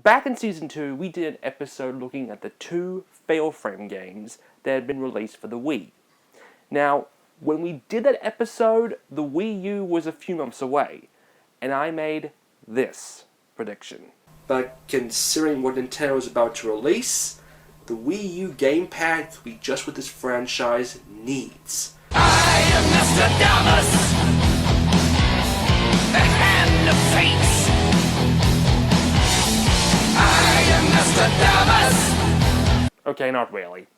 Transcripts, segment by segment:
Back in Season 2, we did an episode looking at the 2 Fatal Frame games that had been released for the Wii. Now, when we did that episode, the Wii U was a few months away, and I made this prediction. But considering what Nintendo is about to release, the Wii U Gamepad could be just what this franchise needs. I am Nostradamus, the hand of fate. I am Nostradamus. Okay, not really.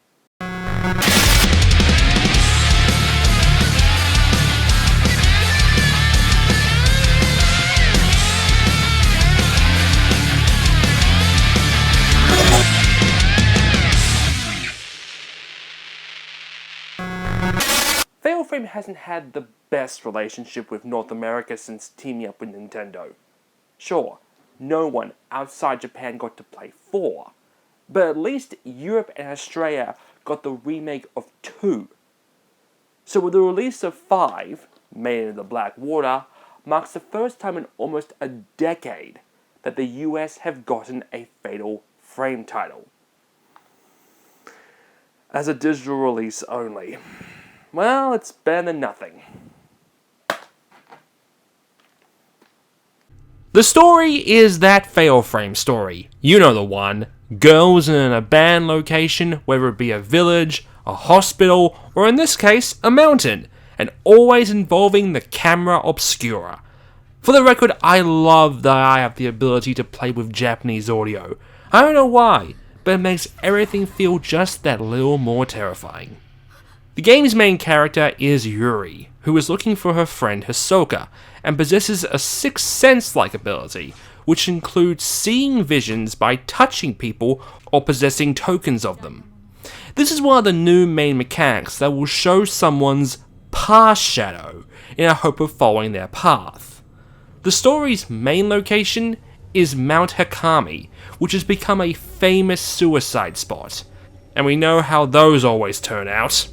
Fatal Frame hasn't had the best relationship with North America since teaming up with Nintendo. Sure, no one outside Japan got to play 4, but at least Europe and Australia got the remake of 2. So with the release of 5, Maiden in the Black Water, marks the first time in almost a decade that the US have gotten a Fatal Frame title. As a digital release only. Well, it's better than nothing. The story is that Fatal Frame story. You know the one. Girls in an abandoned location, whether it be a village, a hospital, or in this case, a mountain, and always involving the camera obscura. For the record, I love that I have the ability to play with Japanese audio. I don't know why, but it makes everything feel just that little more terrifying. The game's main character is Yuri, who is looking for her friend Hisoka, and possesses a sixth sense-like ability, which includes seeing visions by touching people or possessing tokens of them. This is one of the new main mechanics that will show someone's past shadow in a hope of following their path. The story's main location is Mount Hakami, which has become a famous suicide spot, and we know how those always turn out.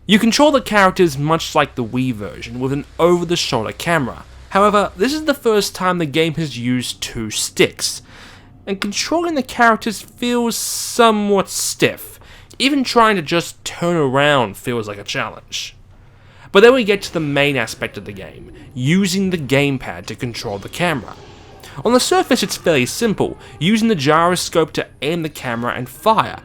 You control the characters much like the Wii version with an over-the-shoulder camera. However, this is the first time the game has used 2 sticks, and controlling the characters feels somewhat stiff. Even trying to just turn around feels like a challenge. But then we get to the main aspect of the game, using the gamepad to control the camera. On the surface it's fairly simple, using the gyroscope to aim the camera and fire,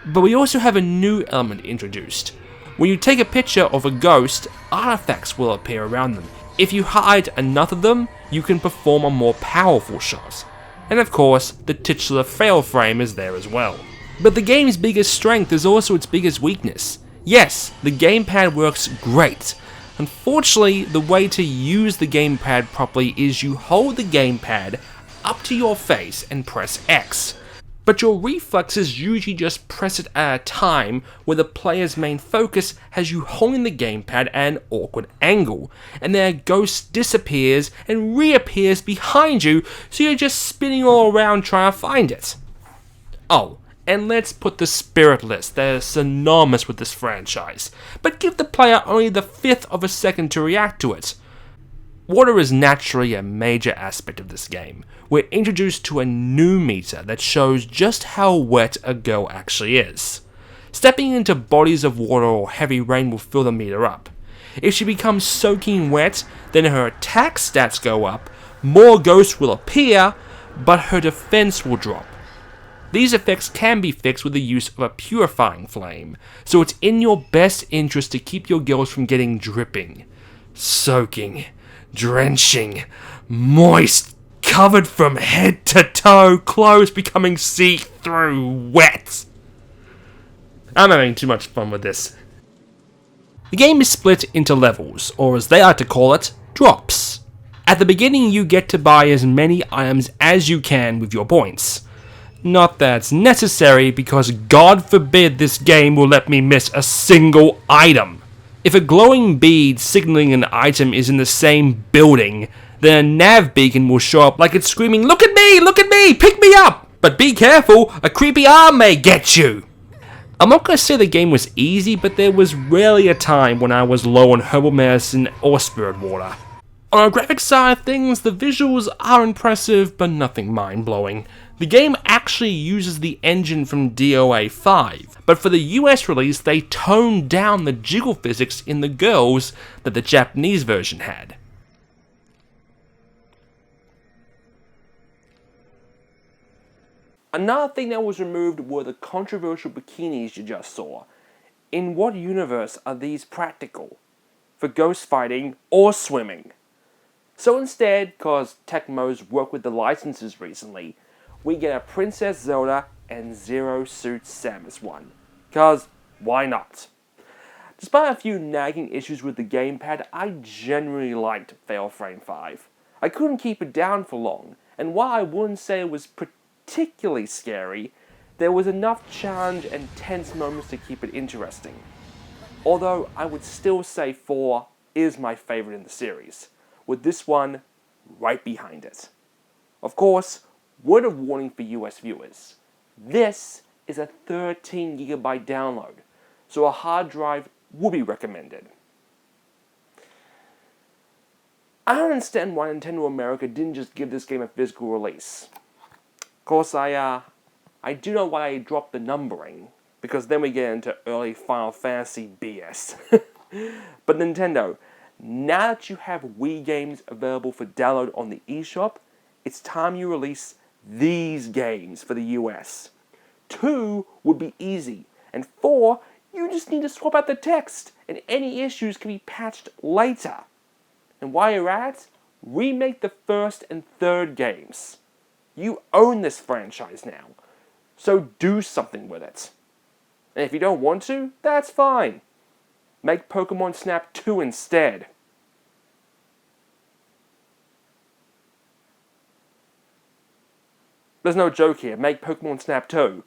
but we also have a new element introduced. When you take a picture of a ghost, artifacts will appear around them. If you hide enough of them, you can perform a more powerful shot. And of course, the titular Fatal Frame is there as well. But the game's biggest strength is also its biggest weakness. Yes, the gamepad works great. Unfortunately, the way to use the gamepad properly is you hold the gamepad up to your face and press X. But your reflexes usually just press it at a time, where the player's main focus has you holding the gamepad at an awkward angle, and then a ghost disappears and reappears behind you, so you're just spinning all around trying to find it. Oh, and let's put the spirit list that is synonymous with this franchise, but give the player only the 1/5 of a second to react to it. Water is naturally a major aspect of this game. We're introduced to a new meter that shows just how wet a girl actually is. Stepping into bodies of water or heavy rain will fill the meter up. If she becomes soaking wet, then her attack stats go up, more ghosts will appear, but her defense will drop. These effects can be fixed with the use of a purifying flame, so it's in your best interest to keep your girls from getting dripping, soaking, drenching, moist, covered from head to toe, clothes becoming see-through wet. I'm having too much fun with this. The game is split into levels, or as they like to call it, drops. At the beginning you get to buy as many items as you can with your points. Not that it's necessary, because God forbid this game will let me miss a single item. If a glowing bead signaling an item is in the same building, then a nav beacon will show up like it's screaming, look at me, pick me up! But be careful, a creepy arm may get you! I'm not going to say the game was easy, but there was rarely a time when I was low on herbal medicine or spirit water. On a graphics side of things, the visuals are impressive, but nothing mind-blowing. The game actually uses the engine from DOA 5, but for the US release they toned down the jiggle physics in the girls that the Japanese version had. Another thing that was removed were the controversial bikinis you just saw. In what universe are these practical? For ghost fighting or swimming? So instead, cause Tecmo's worked with the licenses recently, we get a Princess Zelda and Zero Suit Samus one. Cause why not? Despite a few nagging issues with the gamepad, I genuinely liked Fatal Frame 5. I couldn't keep it down for long, and while I wouldn't say it was particularly scary, there was enough challenge and tense moments to keep it interesting. Although I would still say 4 is my favorite in the series, with this one right behind it. Of course, word of warning for US viewers. This is a 13GB download, so a hard drive would be recommended. I don't understand why Nintendo America didn't just give this game a physical release. Of course, I do know why they dropped the numbering, because then we get into early Final Fantasy BS. But Nintendo, now that you have Wii games available for download on the eShop, it's time you release these games for the US. 2 would be easy, and 4, you just need to swap out the text, and any issues can be patched later. And while you're at it, remake the first and third games. You own this franchise now, so do something with it. And if you don't want to, that's fine. Make Pokemon Snap 2 instead. There's no joke here, make Pokemon Snap 2.